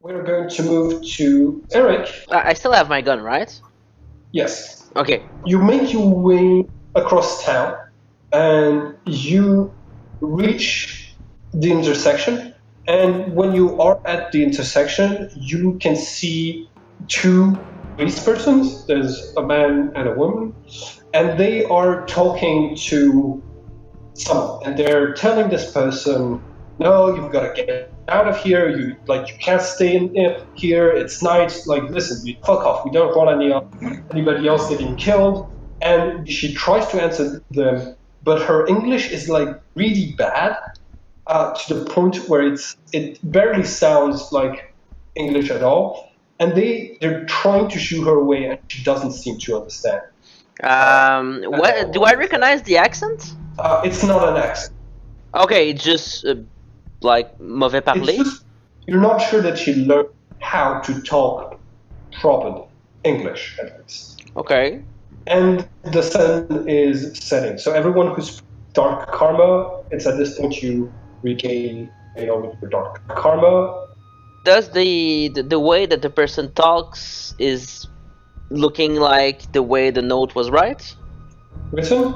We're going to move to Eric. I still have my gun, right? Yes. Okay. You make your way across town and you reach the intersection. And when you are at the intersection, you can see two police persons. There's a man and a woman, and they are talking to someone, and they're telling this person, "No, you've got to get out of here. You can't stay in here. It's night. Like, listen, you fuck off. We don't want anybody else getting killed." And she tries to answer them, but her English is like really bad, to the point where it barely sounds like English at all. And they're trying to shoo her away, and she doesn't seem to understand. What do I recognize the accent? It's not an accent. Okay, it's just like mauvais parler. It's just, you're not sure that she learned how to talk properly English, at least. Okay. And the sun is setting, so everyone who's dark karma, it's at this point you regain, your dark karma. Does the way that the person talks is looking like the way the note was right? Written?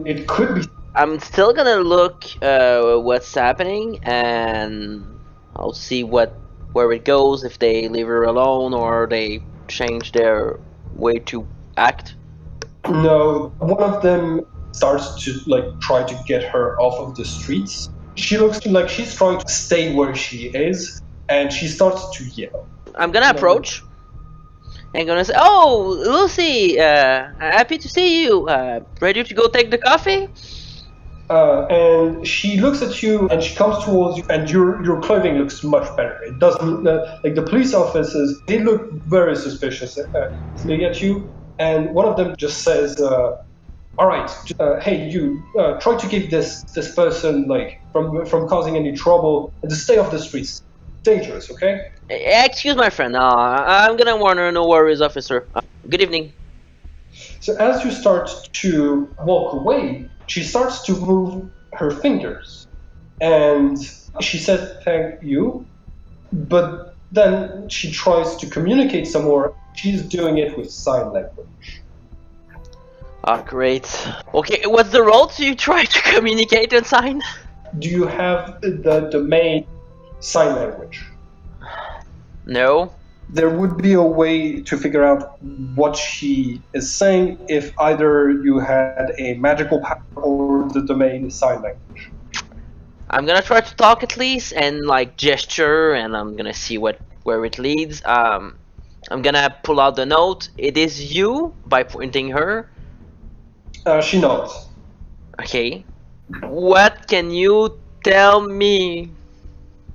It could be. I'm still gonna look what's happening, and I'll see where it goes, if they leave her alone or they change their way to act. No, one of them starts to try to get her off of the streets. She looks like she's trying to stay where she is, and she starts to yell. I'm gonna approach and gonna say, "Oh, Lucy, happy to see you. Ready to go take the coffee?" And she looks at you, and she comes towards you, and your clothing looks much better. It doesn't like the police officers. They look very suspicious at you, and one of them just says, "All right, hey, you try to keep this person from causing any trouble, and to stay off the streets. Dangerous, okay?" Excuse my friend. I'm gonna warn her. No worries, officer. Good evening. So as you start to walk away, she starts to move her fingers, and she says thank you, but then she tries to communicate some more. She's doing it with sign language. Great. Okay, what's the role to try to communicate and sign? Do you have the main sign language? No. There would be a way to figure out what she is saying if either you had a magical power or the domain sign language. I'm gonna try to talk at least and gesture, and I'm gonna see where it leads. I'm gonna pull out the note. It is you, by pointing her. She nods. Okay. What can you tell me?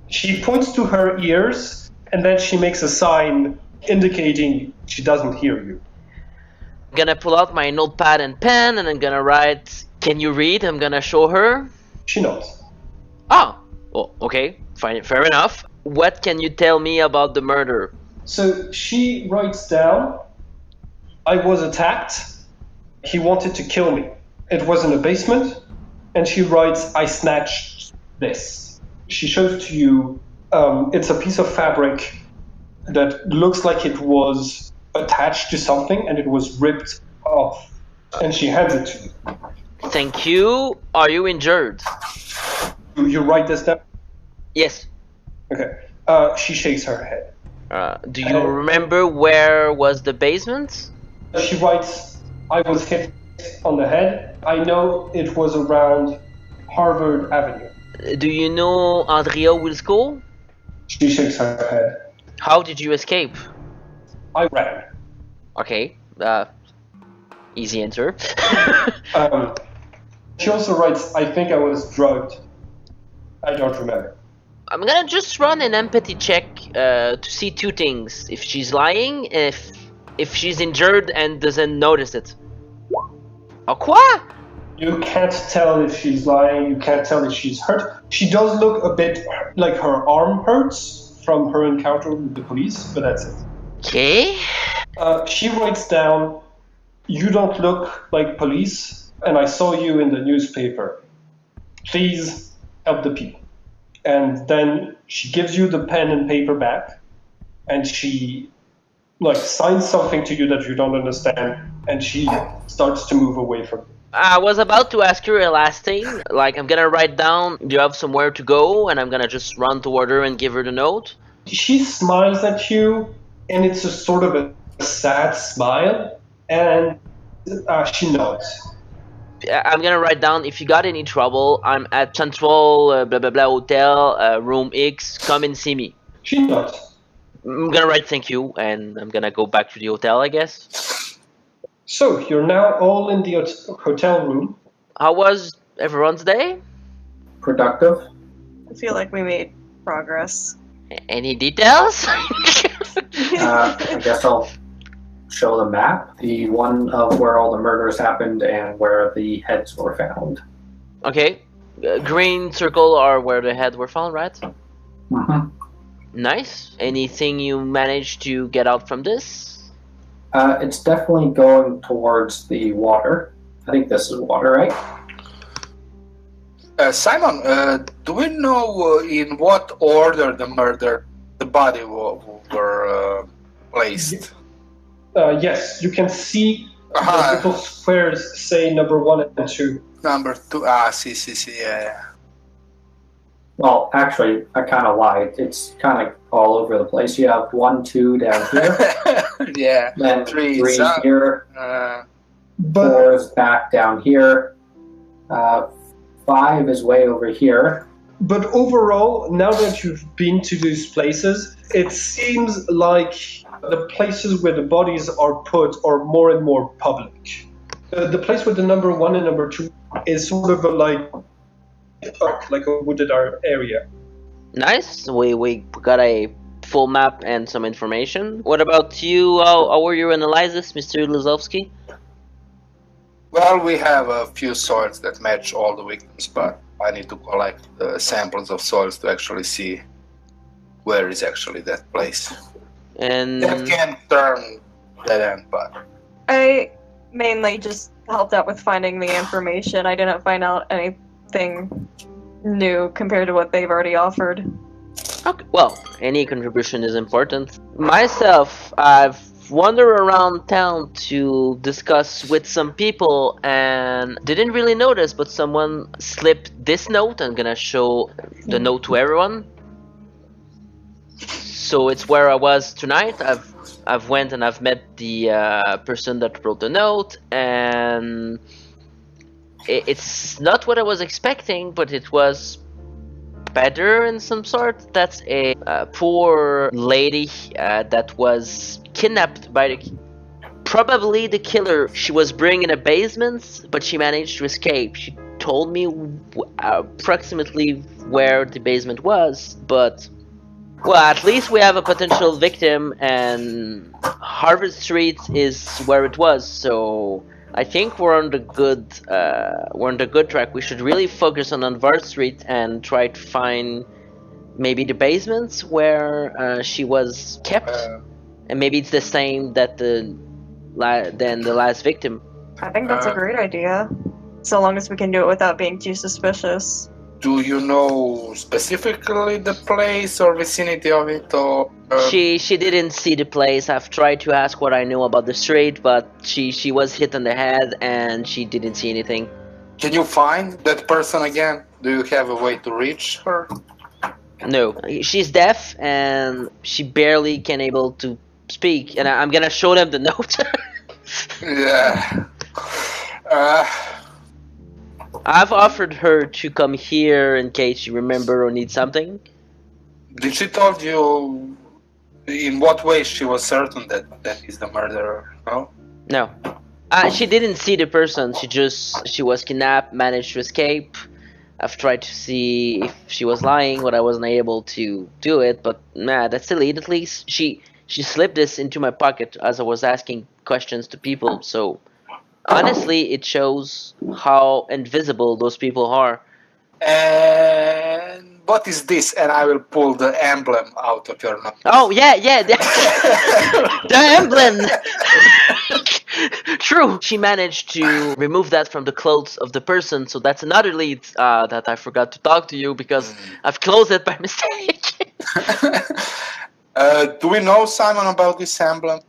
She points to her ears, and then she makes a sign indicating she doesn't hear you. I'm gonna pull out my notepad and pen, and I'm gonna write, "Can you read?" I'm gonna show her. She nods. Oh, well, okay, fine, fair enough. What can you tell me about the murder? So she writes down, "I was attacked. He wanted to kill me. It was in a basement." And she writes, "I snatched this." She shows to you, it's a piece of fabric that looks like it was attached to something and it was ripped off. And she hands it to you. Thank you. Are you injured? You write this down? Yes. Okay. She shakes her head. Do you remember where was the basement? She writes, "I was hit on the head. I know it was around Harvard Avenue." Do you know Andrea Wilsco? She shakes her head. How did you escape? I ran. Okay. Easy answer. She also writes, "I think I was drugged. I don't remember." I'm gonna just run an empathy check to see two things: if she's lying, if she's injured and doesn't notice it. Oh, quoi? You can't tell if she's lying. You can't tell if she's hurt. She does look a bit like her arm hurts from her encounter with the police, but that's it. Okay. She writes down, "You don't look like police, and I saw you in the newspaper. Please help the people." and then she gives you the pen and paper back, and she signs something to you that you don't understand, and she starts to move away from you. I was about to ask you a last thing. I'm gonna write down, do you have somewhere to go? And I'm gonna just run toward her and give her the note. She smiles at you, and it's a sort of a sad smile, and she nods. I'm gonna write down, if you got any trouble, I'm at Central blah blah blah hotel, room X. Come and see me. She nods. I'm gonna write thank you, and I'm gonna go back to the hotel, I guess. So you're now all in the hotel room. How was everyone's day? Productive. I feel like we made progress. Any details? I guess I'll show the map, the one of where all the murders happened and where the heads were found. Okay. Green circle are where the heads were found, right? Mm-hmm. Nice. Anything you managed to get out from this? It's definitely going towards the water. I think this is water, right? Simon, do we know in what order the body were placed? Yes, you can see the little squares say number 1 and 2. Number 2. See, yeah. Well, actually, I kind of lied. It's kind of all over the place. You have 1, 2 down here. Yeah. Then 3 3 here. But 4 is back down here. 5 is way over here. But overall, now that you've been to these places, it seems like the places where the bodies are put are more and more public. The place with the number 1 and number 2 is sort of like a wooded area. Nice. We got a full map and some information. What about you? How were your analysis, Mr. Lizowski? Well, we have a few soils that match all the victims, but I need to collect samples of soils to actually see where is actually that place. And That can turn dead end, but I mainly just helped out with finding the information. I didn't find out anything new compared to what they've already offered. okay, well, any contribution is important. Myself, I've wandered around town to discuss with some people and didn't really notice, but someone slipped this note. I'm gonna show the note to everyone. So it's where I was tonight. I've went and I've met the person that wrote the note, and it's not what I was expecting, but it was better in some sort. That's a poor lady that was kidnapped by probably the killer. She was bringing in a basement, but she managed to escape. She told me approximately where the basement was, but well, at least we have a potential victim, and Harvard Street is where it was. So I think we're on the good track. We should really focus on Harvard Street and try to find maybe the basements where she was kept, and maybe it's the same that than the last victim. I think that's a great idea. So long as we can do it without being too suspicious. do you know specifically the place or vicinity of it, or? She didn't see the place. I've tried to ask what I know about the street, but she was hit on the head and she didn't see anything. Can you find that person again? Do you have a way to reach her? No, she's deaf and she barely can able to speak. And I'm gonna show them the note. Yeah. I've offered her to come here in case you remember or need something. Did she told you in what way she was certain that is the murderer? No. No. She didn't see the person. She was kidnapped, managed to escape. I've tried to see if she was lying, but I wasn't able to do it. But nah, that's elite. At least she slipped this into my pocket as I was asking questions to people. So honestly, it shows how invisible those people are. And what is this? And I will pull the emblem out of your mouth. Oh yeah, the emblem. True. She managed to remove that from the clothes of the person, so that's another lead that I forgot to talk to you because I've closed it by mistake. Do we know, Simon, about this emblem?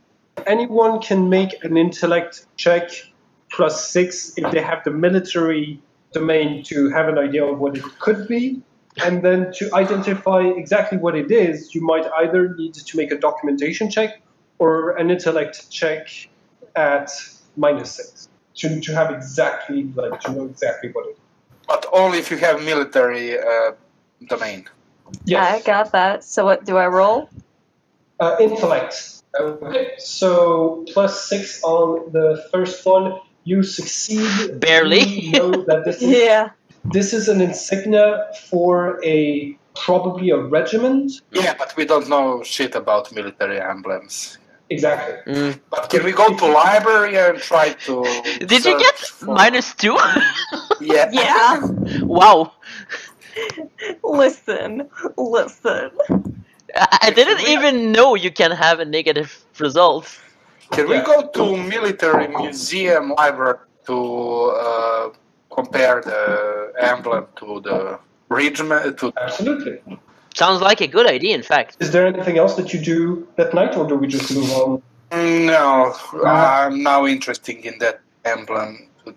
Anyone can make an intellect check +6 if they have the military domain to have an idea of what it could be. And then to identify exactly what it is, you might either need to make a documentation check or an intellect check at -6 to have exactly, like, to know exactly what it is. But only if you have military domain. Yes. I got that. So what do I roll? Intellect. Okay, so +6 on the first one. You succeed. Barely. You know that this is Yeah. This is an insignia for probably a regiment. Yeah, but we don't know shit about military emblems. Exactly. But can we go to library and try to? Did you get -2? Yeah. Yeah. Wow. Listen. I didn't even know you can have a negative result. Can we go to military museum library to compare the emblem to the regiment? Absolutely. Sounds like a good idea, in fact. Is there anything else that you do that night, or do we just move on? No, I'm now interested in that emblem to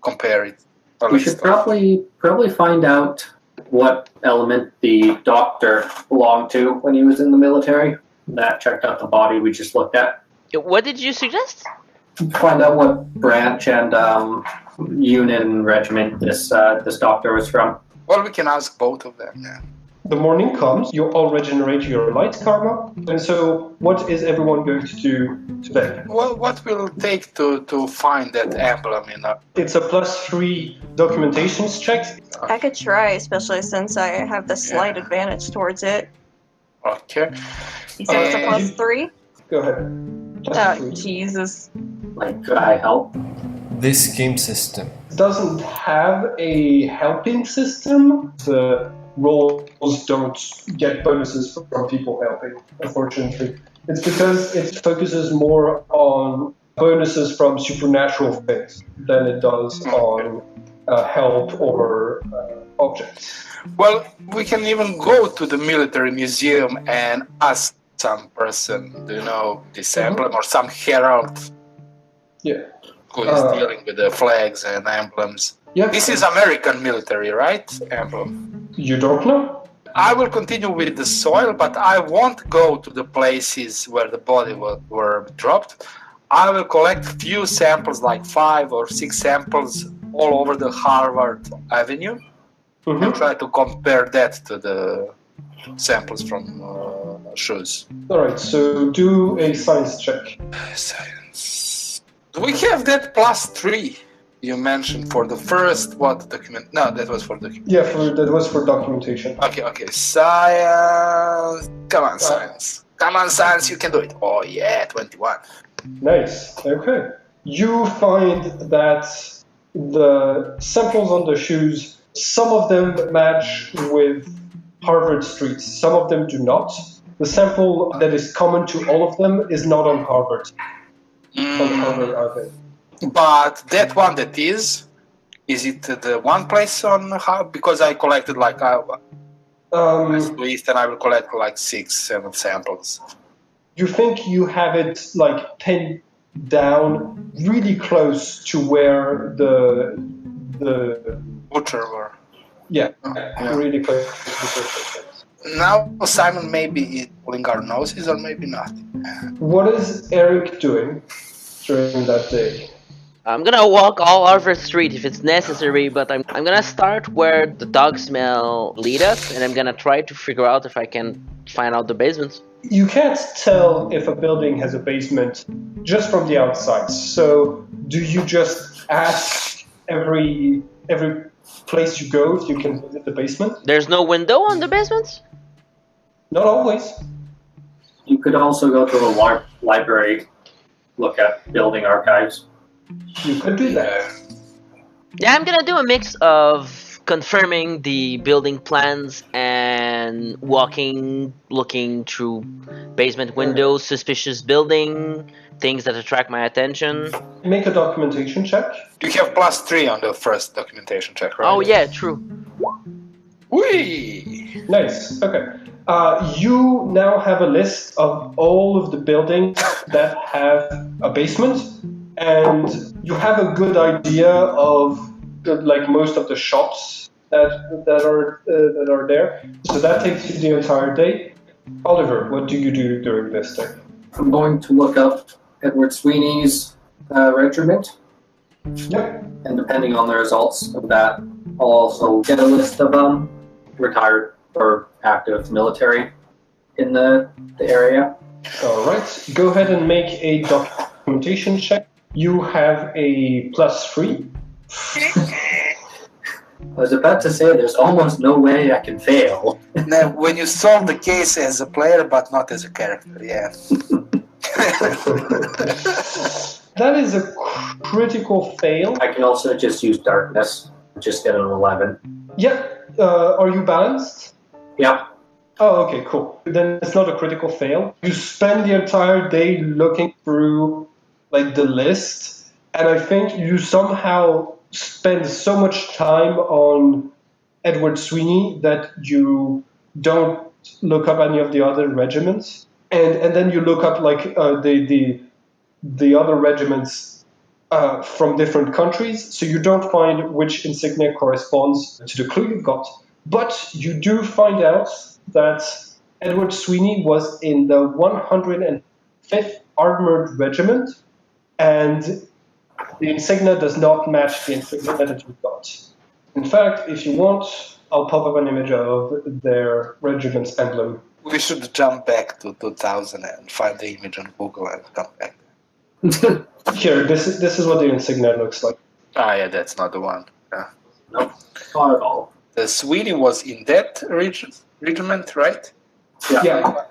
compare it. We should probably find out what element the doctor belonged to when he was in the military. That checked out the body we just looked at. What did you suggest? Find out what branch and unit and regiment this doctor was from. Well, we can ask both of them. Yeah. The morning comes, you all regenerate your light karma, and so what is everyone going to do today? Well, what will it take to find that emblem? It's a +3 documentations check. I could try, especially since I have the slight advantage towards it. Okay. You said it's a +3? Go ahead. Oh, Jesus. Like, could I help? This game system. Doesn't have a helping system. The roles don't get bonuses from people helping, unfortunately. It's because it focuses more on bonuses from supernatural things than it does on help or objects. Well, we can even go to the military museum and ask some person, do you know, this emblem, or some herald Yeah. who is dealing with the flags and emblems. Yeah. This is American military, right? Emblem. You don't know? I will continue with the soil, but I won't go to the places where the body were dropped. I will collect few samples, like 5 or 6 samples, all over the Harvard Avenue, and try to compare that to the samples from shoes. Alright, so do a science check. Science. Do we have that +3 you mentioned for the first document? No, that was for document. Yeah, that was for documentation. Okay. Science. Come on, science. Come on, science, you can do it. Oh yeah, 21. Nice. Okay. You find that the samples on the shoes, some of them match with Harvard streets, some of them do not. The sample that is common to all of them is not on Harvard. On Harvard Avenue. But that one that is it the one place on how? Because I collected like west to east, and I will collect like 6-7 samples. You think you have it like pinned down really close to where the Butcher were. yeah, really close to the butcher. Now Simon maybe is pulling our noses, or maybe not. What is Eric doing during that day? I'm gonna walk all over the street if it's necessary, but I'm gonna start where the dog smell lead us, and I'm gonna try to figure out if I can find out the basements. You can't tell if a building has a basement just from the outside. So do you just ask every place you go if you can visit the basement? There's no window on the basements? Not always. You could also go to the library, look at building archives. You could do that. Yeah, I'm gonna do a mix of confirming the building plans and and walking, looking through basement windows, suspicious building, things that attract my attention. Make a documentation check. You have +3 on the first documentation check, right? Oh yeah, true. Whee! Nice. Okay. You now have a list of all of the buildings that have a basement, and you have a good idea of like most of the shops that are there. So that takes you the entire day. Oliver, what do you do during this day? I'm going to look up Edward Sweeney's regiment, Yep. and depending on the results of that, I'll also get a list of retired or active military in the area. All right. Go ahead and make a documentation check. You have a +3. I was about to say there's almost no way I can fail. Now, when you solve the case as a player, but not as a character, yeah. That is a critical fail. I can also just use darkness, just get an 11. Yep. Are you balanced? Yep. Oh, okay, cool. Then it's not a critical fail. You spend the entire day looking through like the list, and I think you somehow spend so much time on Edward Sweeney that you don't look up any of the other regiments, and then you look up like the other regiments from different countries, so you don't find which insignia corresponds to the clue you've got. But you do find out that Edward Sweeney was in the 105th Armored Regiment, and the insignia does not match the insignia that you've got. In fact, if you want, I'll pop up an image of their regiment's emblem. We should jump back to 2000 and find the image on Google and come back. Here, this is what the insignia looks like. Ah, yeah, that's not the one. Yeah. Nope. Not at all. The Sweeney was in that regiment, right? Yeah.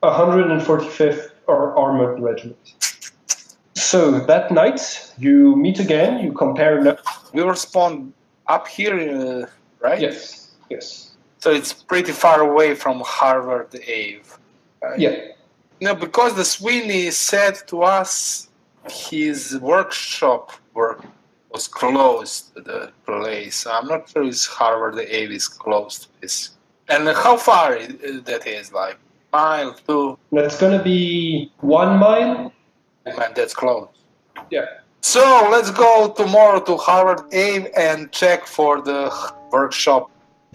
145th Armored Regiment. So that night, you meet again, you compare notes. We were spawned up here, right? Yes, yes. So it's pretty far away from Harvard Ave. Right? Yeah. No, because the Sweeney said to us his workshop was closed to the place. So I'm not sure if Harvard Ave is close to this. And how far that is, like mile, 2? That's going to be 1 mile. Man, that's close. Yeah. So let's go tomorrow to Harvard Ave and check for the workshop.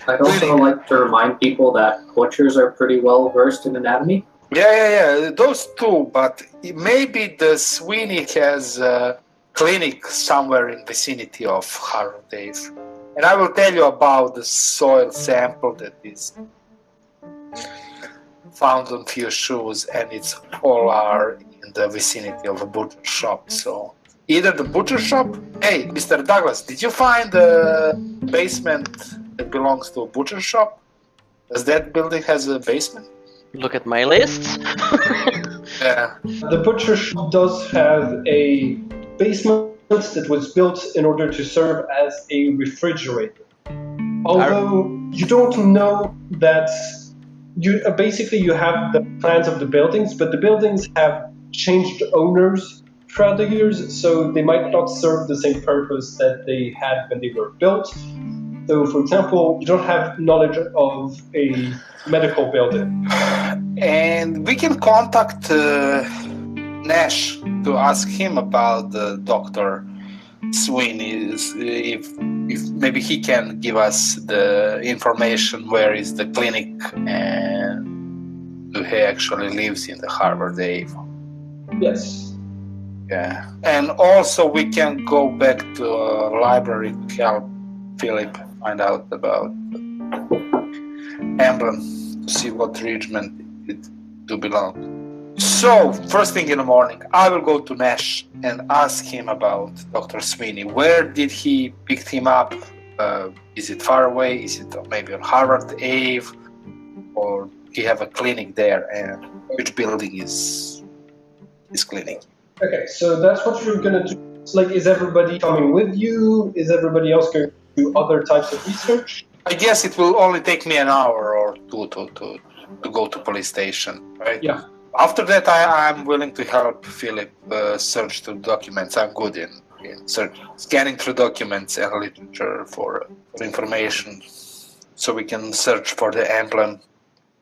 I'd also like to remind people that butchers are pretty well versed in anatomy. Yeah, those two, but maybe the Sweeney has a clinic somewhere in vicinity of Harvard Ave. And I will tell you about the soil sample that is found on few shoes, and it's all are in the vicinity of a butcher shop. So either the butcher shop. Hey, Mr. Douglas, did you find the basement that belongs to a butcher shop? Does that building has a basement? Look at my list. Yeah. The butcher shop does have a basement that was built in order to serve as a refrigerator. Although you don't know that you basically you have the plans of the buildings, but the buildings have changed owners throughout the years, so they might not serve the same purpose that they had when they were built. So, for example, you don't have knowledge of a medical building. And we can contact Nash to ask him about the Dr. Sweeney, if maybe he can give us the information where is the clinic and who he actually lives in the Harvard Ave. Yes. Yeah. And also we can go back to a library to help Philip find out about the emblem, to see what regiment it do belong. So, first thing in the morning, I will go to Nash and ask him about Dr. Sweeney. Where did he pick him up? Is it far away? Is it maybe on Harvard Ave? Or he have a clinic there? And which building is his clinic? Okay, so that's what you're gonna do. It's like, is everybody coming with you? Is everybody else going to do other types of research? I guess it will only take me an hour or two to go to police station, right? Yeah. After that, I'm willing to help Philip search through documents. I'm good in scanning through documents and literature for information, so we can search for the emblem.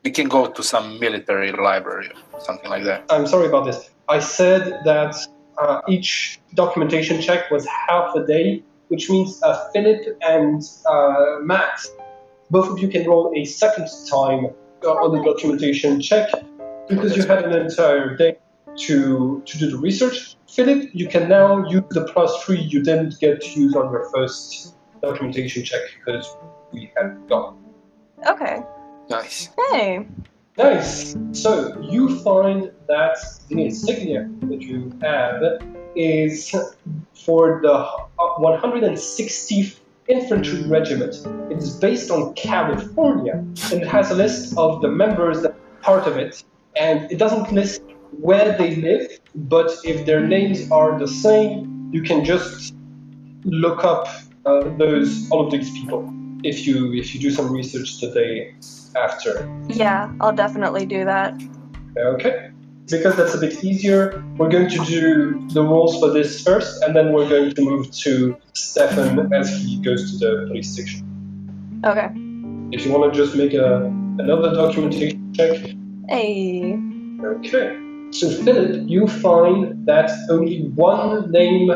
We can go to some military library or something like that. I'm sorry about this. I said that each documentation check was half a day, which means Philip and Max, both of you can roll a second time on the documentation check because you had an entire day to do the research. Philip, you can now use the +3 you didn't get to use on your first documentation check because we had gone. Okay. Nice. Hey. Nice. So you find that the insignia that you have is for the 160th Infantry Regiment. It is based on California, and it has a list of the members that are part of it. And it doesn't list where they live, but if their names are the same, you can just look up all of these people if you do some research today after. Yeah, I'll definitely do that. Okay. Because that's a bit easier, we're going to do the rules for this first, and then we're going to move to Stefan as he goes to the police station. Okay. If you want to just make another documentation check. Hey. Okay. So Philip, you find that only one name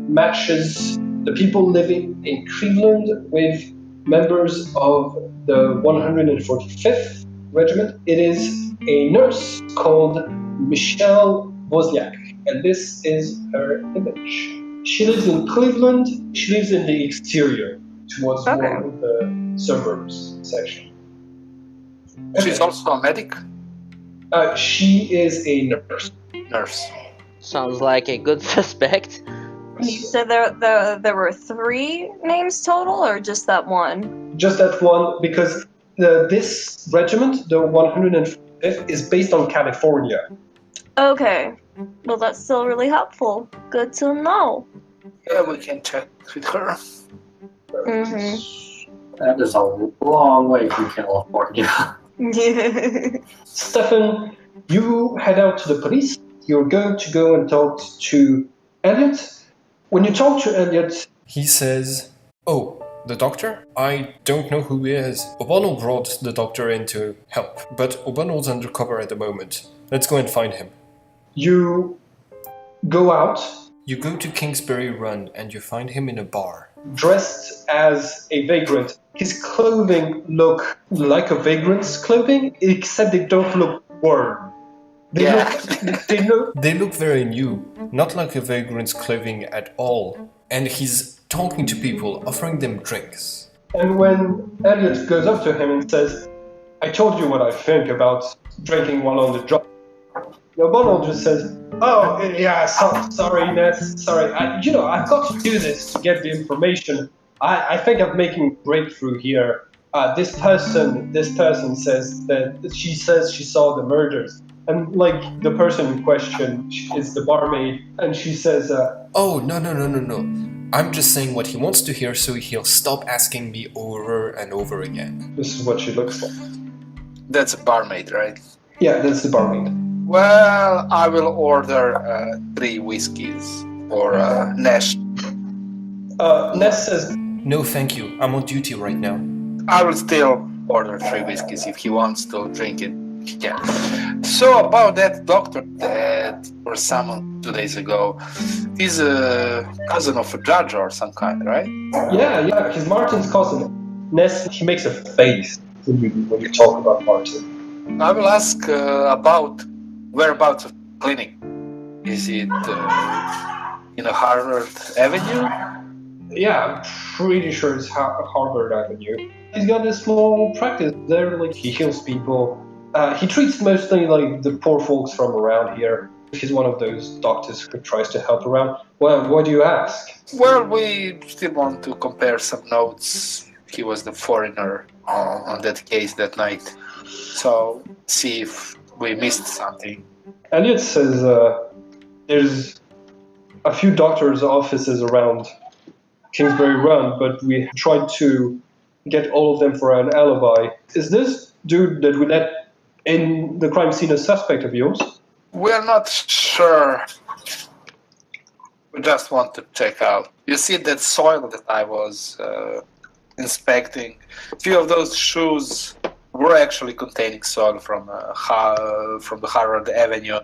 matches the people living in Cleveland with members of the 145th Regiment. It is a nurse called Michelle Wozniak, and this is her image. She lives in Cleveland. She lives in the exterior, towards one of the suburbs section. She's also a medic? She is a nurse. Nurse. Sounds like a good suspect. You said there were 3 names total, or just that one? Just that one, because this regiment, the 105th, is based on California. Okay. Well, that's still really helpful. Good to know. Yeah, we can check with her. Mm-hmm. That is a long way from California. Stefan, you head out to the police. You're going to go and talk to Elliot. When you talk to Elliot, he says, "Oh, the doctor? I don't know who he is. O'Bonnell brought the doctor in to help, but O'Bonnell's undercover at the moment. Let's go and find him." You go out. You go to Kingsbury Run and you find him in a bar. Dressed as a vagrant. His clothing look like a vagrant's clothing, except they don't look worn. They look very new, not like a vagrant's clothing at all. And he's talking to people, offering them drinks. And when Elliot goes up to him and says, "I told you what I think about drinking while on the job," O'Bonnell just says, "Oh, yeah, sorry, Ness, sorry. I've got to do this to get the information. I think I'm making a breakthrough here. This person says that she says she saw the murders." And, the person in question is the barmaid, and she says, "Oh, no. I'm just saying what he wants to hear so he'll stop asking me over and over again." This is what she looks like. That's a barmaid, right? Yeah, that's the barmaid. Well, I will order 3 whiskeys for Nash. Ness says, "No, thank you. I'm on duty right now." I will still order 3 whiskeys if he wants to drink it. Yeah. So about that doctor that was summoned 2 days ago, he's a cousin of a judge or some kind, right? Yeah, he's Martin's cousin. Ness, he makes a face when you talk about Martin. I will ask about whereabouts of the clinic. Is it in a Harvard Avenue? Yeah, I'm pretty sure it's Harvard Avenue. He's got a small practice there, he heals people. He treats mostly the poor folks from around here. He's one of those doctors who tries to help around. Well, what do you ask? Well, we still want to compare some notes. He was the foreigner on that case that night. So, see if we missed something. Elliot says there's a few doctors' offices around Kingsbury Run, but we tried to get all of them for an alibi. Is this dude that we let in the crime scene a suspect of yours? We're not sure. We just want to check out. You see that soil that I was inspecting? A few of those shoes were actually containing soil from the Harvard Avenue,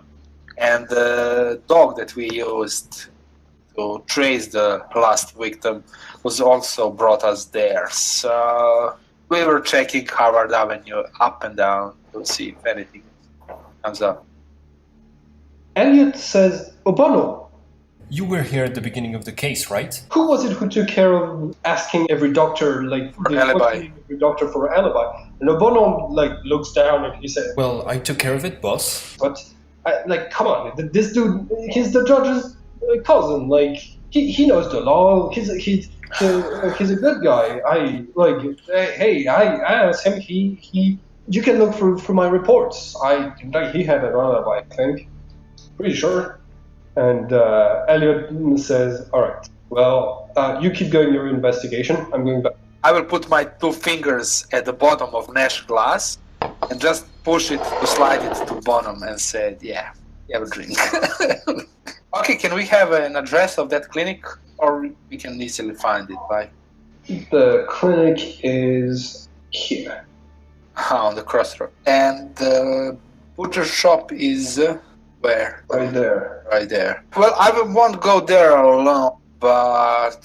and the dog that we used to trace the last victim was also brought us there. So we were checking Harvard Avenue up and down to see if anything comes up. Elliot says, Obono, You were here at the beginning of the case, right? who was it who took care of asking every doctor, alibi. every doctor for an alibi? And Obono, looks down and he says, Well, I took care of it, boss. but, come on, this dude, he's the judge's cousin, he knows the law, he's a good guy. I asked him, you can look through my reports. He had an alibi, I think. Pretty sure. And Elliot says, all right, well, you keep going your investigation. I'm going back. I will put my 2 fingers at the bottom of Nash glass and just push it to slide it to bottom and say, yeah, you have a drink. Okay, can we have an address of that clinic, or we can easily find it by The clinic is here. on the crossroad? And the butcher shop is where? Right there. Right there. Well, I won't go there alone, but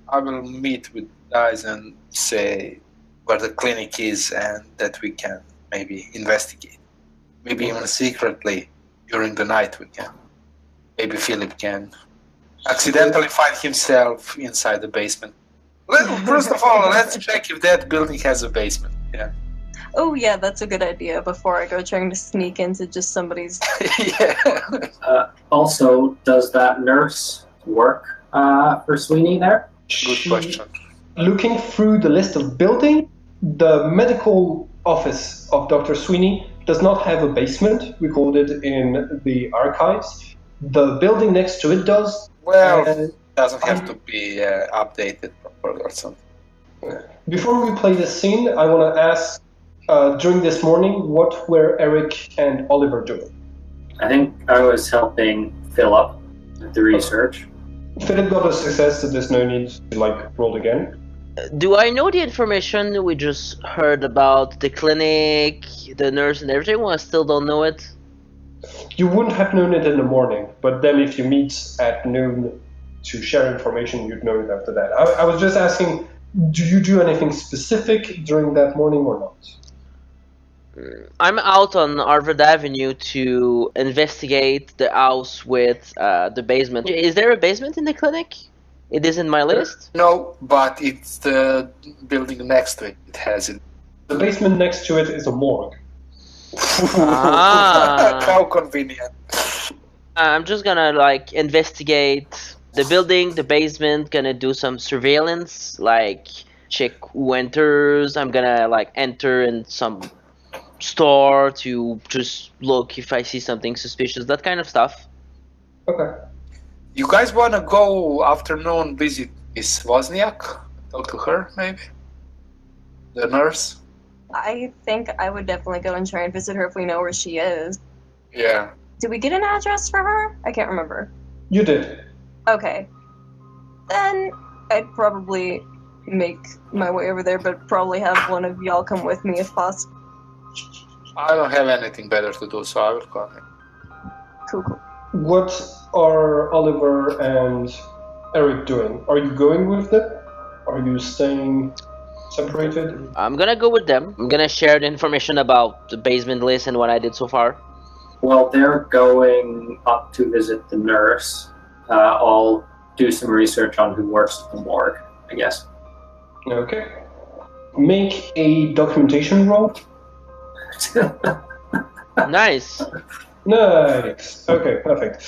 I will meet with guys and say where the clinic is and that we can maybe investigate. Maybe even secretly during the night we can. Maybe Philip can accidentally find himself inside the basement. First of all, let's check if that building has a basement. Yeah. Oh yeah, that's a good idea. Before I go trying to sneak into just somebody's. Yeah. Also, does that nurse work for Sweeney there? Good question. Looking through the list of buildings, the medical office of Dr. Sweeney does not have a basement recorded in the archives. The building next to it does. Well, it doesn't have to be updated properly or something. Before we play this scene, I want to ask, during this morning, what were Eric and Oliver doing? I think I was helping Philip with the research. Philip got a success, so there's no need to roll again. Do I know the information we just heard about the clinic, the nurse, and everything? Well, I still don't know it. You wouldn't have known it in the morning, but then if you meet at noon to share information, you'd know it after that. I was just asking, do you do anything specific during that morning or not? I'm out on Harvard Avenue to investigate the house with the basement. Is there a basement in the clinic? It is in my list? No, but it's the building next to it. It has it. The basement next to it is a morgue. Ah. How convenient. I'm just gonna investigate the building, the basement, gonna do some surveillance, check who enters. I'm gonna enter in some store to just look if I see something suspicious, that kind of stuff. Okay. You guys want to go afternoon visit Miss Wozniak? Talk to her, maybe? The nurse? I think I would definitely go and try and visit her if we know where she is. Yeah. Did we get an address for her? I can't remember. You did. Okay. Then I'd probably make my way over there, but probably have one of y'all come with me if possible. I don't have anything better to do, so I will call him. Cool. What are Oliver and Eric doing? Are you going with them? Are you staying separated? I'm gonna go with them. I'm gonna share the information about the basement list and what I did so far. Well, they're going up to visit the nurse. I'll do some research on who works at the morgue, I guess. Okay. Make a documentation roll. Nice. Nice. Okay, perfect.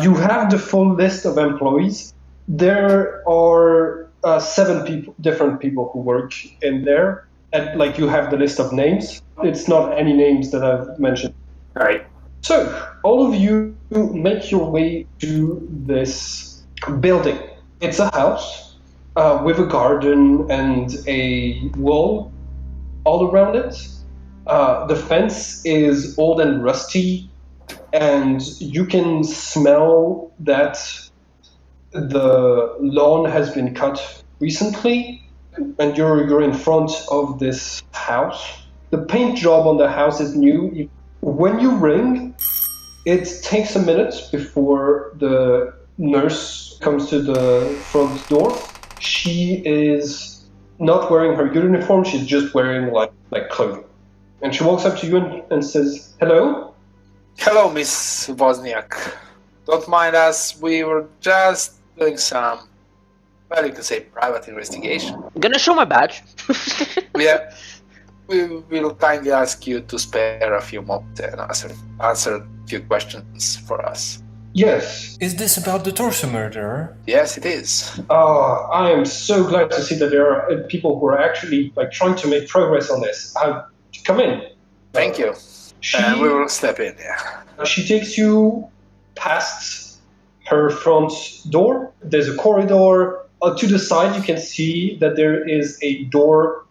You have the full list of employees. There are 7 different people who work in there. And you have the list of names. It's not any names that I've mentioned. All right. So, all of you make your way to this building. It's a house. with a garden and a wall all around it. The fence is old and rusty, and you can smell that the lawn has been cut recently, and you're in front of this house. The paint job on the house is new. When you ring, it takes a minute before the nurse comes to the front door. She is not wearing her uniform, she's just wearing like clothing. And she walks up to you and says, "Hello?" Hello, Miss Wozniak. Don't mind us, we were just doing some, well, you can say private investigation. I'm gonna show my badge. Yeah, we will kindly ask you to spare a few moments and answer a few questions for us. Yes. Is this about the torso murderer? Yes, it is. I am so glad to see that there are people who are actually trying to make progress on this. Come in. Thank you. And we will step in, yeah. She takes you past her front door. There's a corridor. To the side, you can see that there is a door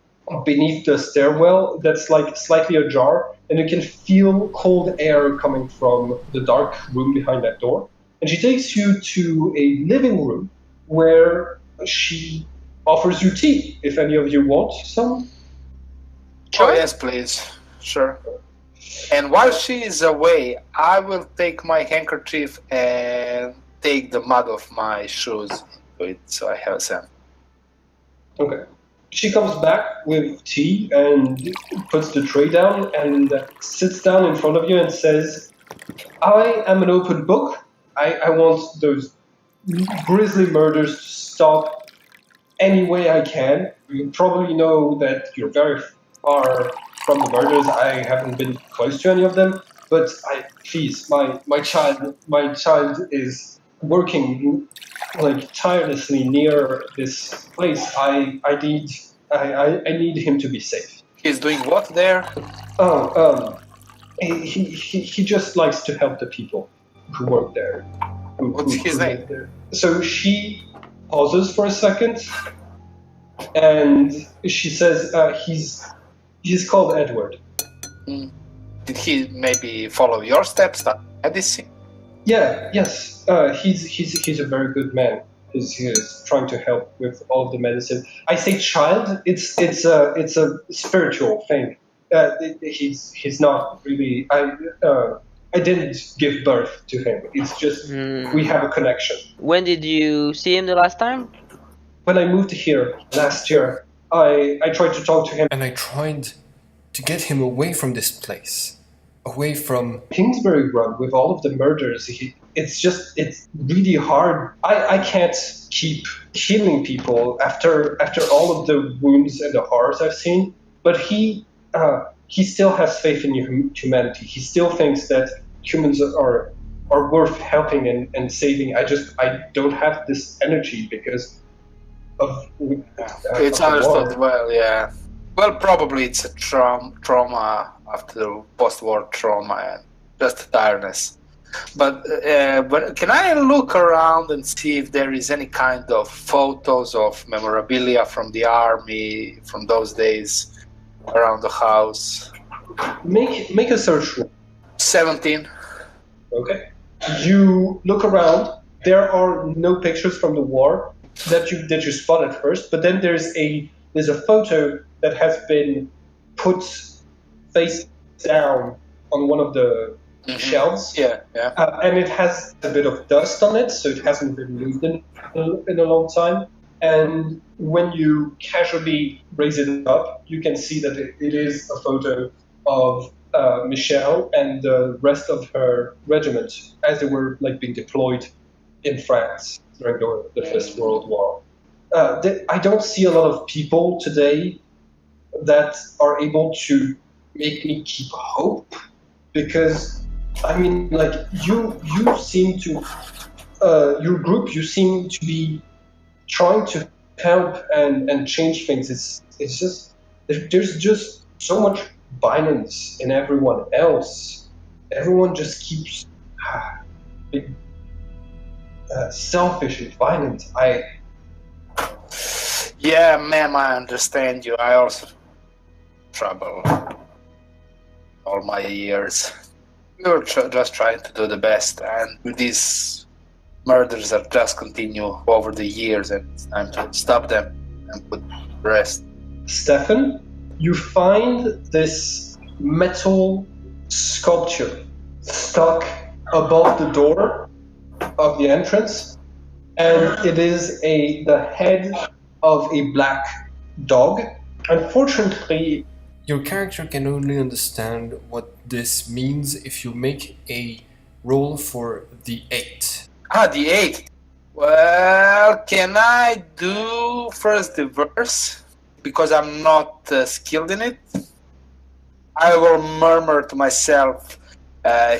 beneath the stairwell that's slightly ajar, and you can feel cold air coming from the dark room behind that door. And she takes you to a living room where she offers you tea, if any of you want some. Oh, yes, please. Sure. And while she is away, I will take my handkerchief and take the mud off my shoes into it, so I have some. Okay. She comes back with tea and puts the tray down and sits down in front of you and says, "I am an open book. I want those grisly murders to stop any way I can. You probably know that you're very far from the murders. I haven't been close to any of them, but please, my child is working tirelessly near this place. I need him to be safe." He's doing what there? He just likes to help the people who work there. What's his name? live there. So she pauses for a second, and she says, he's called Edward. Did he maybe follow your steps that medicine? Yeah, yes. He's a very good man. He is trying to help with all of the medicine. I say child. It's a spiritual thing. He's not really. I didn't give birth to him. It's just we have a connection. When did you see him the last time? When I moved here last year, I tried to talk to him. And I tried to get him away from this place. Away from... Kingsbury Run, with all of the murders, it's really hard. I can't keep healing people after all of the wounds and the horrors I've seen. But he still has faith in humanity. He still thinks that humans are worth helping and saving. I don't have this energy because of It's of the understood war. well, yeah. Well, probably it's a trauma after post-war trauma and just tiredness. But can I look around and see if there is any kind of photos of memorabilia from the army from those days around the house? Make a search roll. 17. Okay. You look around. There are no pictures from the war that you spot at first, but then there's a photo that has been put face down on one of the shelves. Yeah, yeah. And it has a bit of dust on it, so it hasn't been used in a long time. And when you casually raise it up, you can see that it is a photo of Michelle and the rest of her regiment as they were being deployed in France during the First World War. I don't see a lot of people today that are able to make me keep hope, because you seem to your group, you seem to be trying to help and change things. It's just there's just so much violence in everyone else. Everyone just keeps being selfish and violent. Yeah, ma'am, I understand you. I also trouble all my years. We were just trying to do the best, and these murders are just continue over the years, and it's time to stop them and put the rest. Stefan, you find this metal sculpture stuck above the door of the entrance, and it is the head of a black dog. Unfortunately, Your character can only understand what this means if you make a roll for the 8. Ah, the 8. Well, can I do first the verse? Because I'm not skilled in it. I will murmur to myself,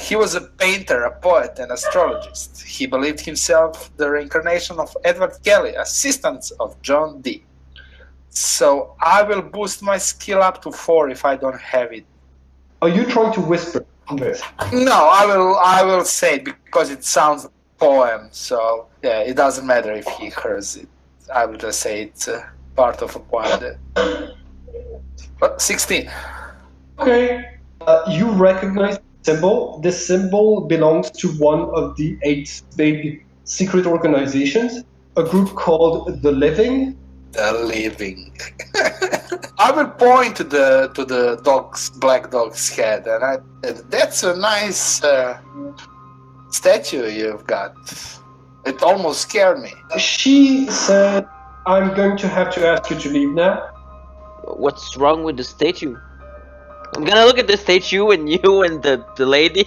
he was a painter, a poet, and astrologist. He believed himself the reincarnation of Edward Kelly, assistant of John Dee. So I will boost my skill up to 4 if I don't have it. are you trying to whisper this? No, I will say it because it sounds like a poem. So yeah, it doesn't matter if he hears it. I will just say it's part of a poem. But 16. Okay. You recognize the symbol. This symbol belongs to one of the 8 big secret organizations, a group called The Living. The living. I will point to the black dog's head, and that's a nice statue you've got. It almost scared me. She said, I'm going to have to ask you to leave now. What's wrong with the statue? I'm gonna look at the statue and you and the lady.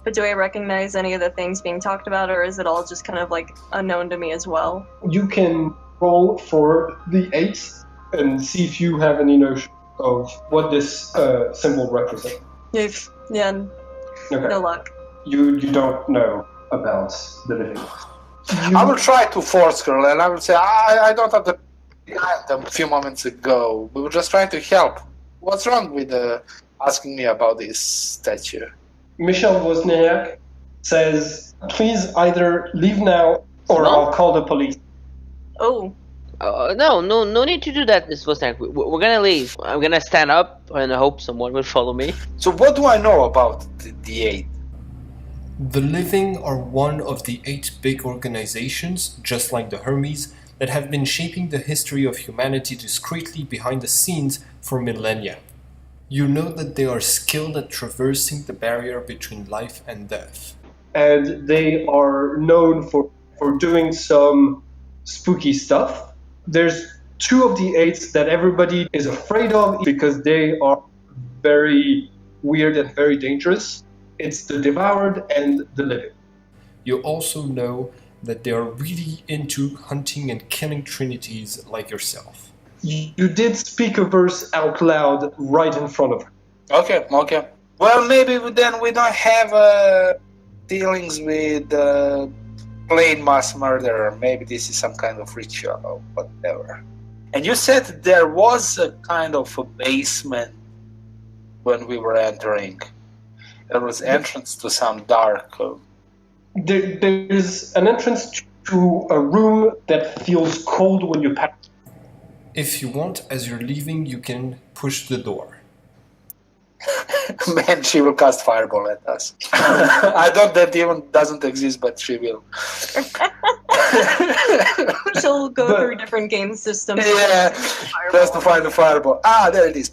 But do I recognize any of the things being talked about, or is it all just kind of like unknown to me as well? You can roll for the 8 and see if you have any notion of what this symbol represents. Yeah, Okay. no luck. You don't know about the living. I will try to force her, and I will say, I don't have the a few moments ago. We were just trying to help. What's wrong with asking me about this statue? Michel Wozniak says, please either leave now or No. I'll call the police. Oh, No need to do that, Miss Wozniak. We're gonna leave. I'm gonna stand up and I hope someone will follow me. So what do I know about the 8? The Living are one of the 8 big organizations, just like the Hermes, that have been shaping the history of humanity discreetly behind the scenes for millennia. You know that they are skilled at traversing the barrier between life and death. And they are known for doing some spooky stuff. There's 2 of the 8 that everybody is afraid of because they are very weird and very dangerous. It's the Devoured and the Living. You also know that they are really into hunting and killing trinities like yourself. You did speak a verse out loud right in front of her. Okay. Well, maybe then we don't have dealings with plain mass murder. Maybe this is some kind of ritual or whatever. And you said there was a kind of a basement when we were entering. There was entrance to some dark. There's an entrance to a room that feels cold when you pass. If you want, as you're leaving, you can push the door. Man, she will cast fireball at us. I thought that even doesn't exist, but she will. she'll go But- through different game systems. Yeah, just to find the fireball. Ah, there it is.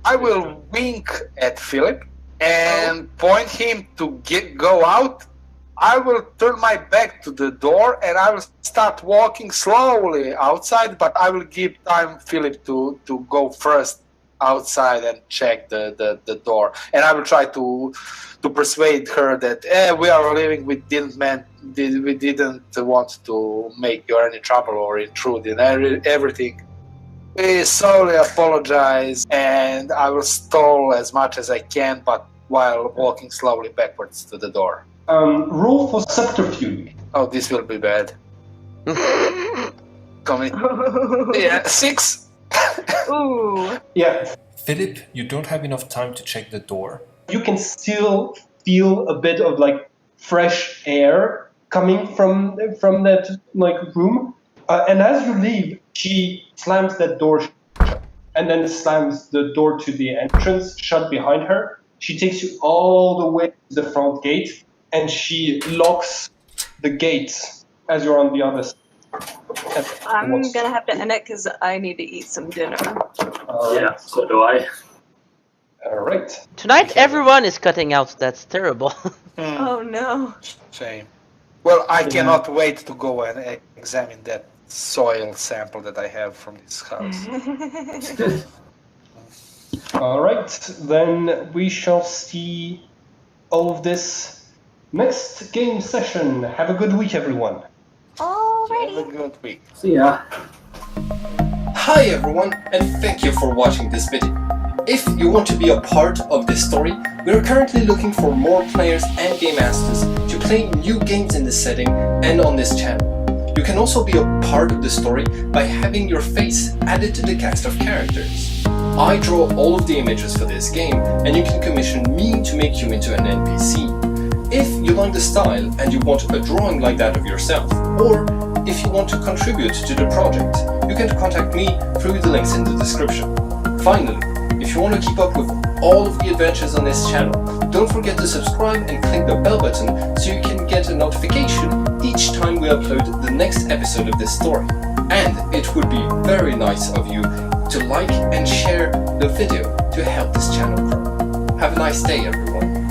I will wink at Philip and point him to go out. I will turn my back to the door and I will start walking slowly outside, but I will give time Philip to go first outside and check the door. And I will try to persuade her that we are leaving. We didn't want to make you any trouble or intrude in everything. We solely apologize, and I will stall as much as I can, but while walking slowly backwards to the door. Roll for subterfuge. Oh, this will be bad. Coming. Yeah, 6. Ooh. Yeah, Philip, you don't have enough time to check the door. you can still feel a bit of like fresh air coming from that like room, And as you leave, she slams that door shut, and then slams the door to the entrance shut behind her. She takes you all the way to the front gate, and she locks the gates as you're on the other side. I'm gonna have to end it because I need to eat some dinner. Yeah, so do I. All right. Tonight everyone is cutting out. That's terrible. Oh no. Shame. Well, I cannot wait to go and examine that soil sample that I have from this house. All right. Then we shall see all of this next game session. Have a good week, everyone. Have Alrighty. a good week. See ya. Hi everyone, and thank you for watching this video. If you want to be a part of this story, we are currently looking for more players and game masters to play new games in this setting and on this channel. You can also be a part of the story by having your face added to the cast of characters. I draw all of the images for this game, and you can commission me to make you into an NPC. If you like the style and you want a drawing like that of yourself, or if you want to contribute to the project, you can contact me through the links in the description. Finally, if you want to keep up with all of the adventures on this channel, don't forget to subscribe and click the bell button so you can get a notification each time we upload the next episode of this story. And it would be very nice of you to like and share the video to help this channel grow. Have a nice day, everyone.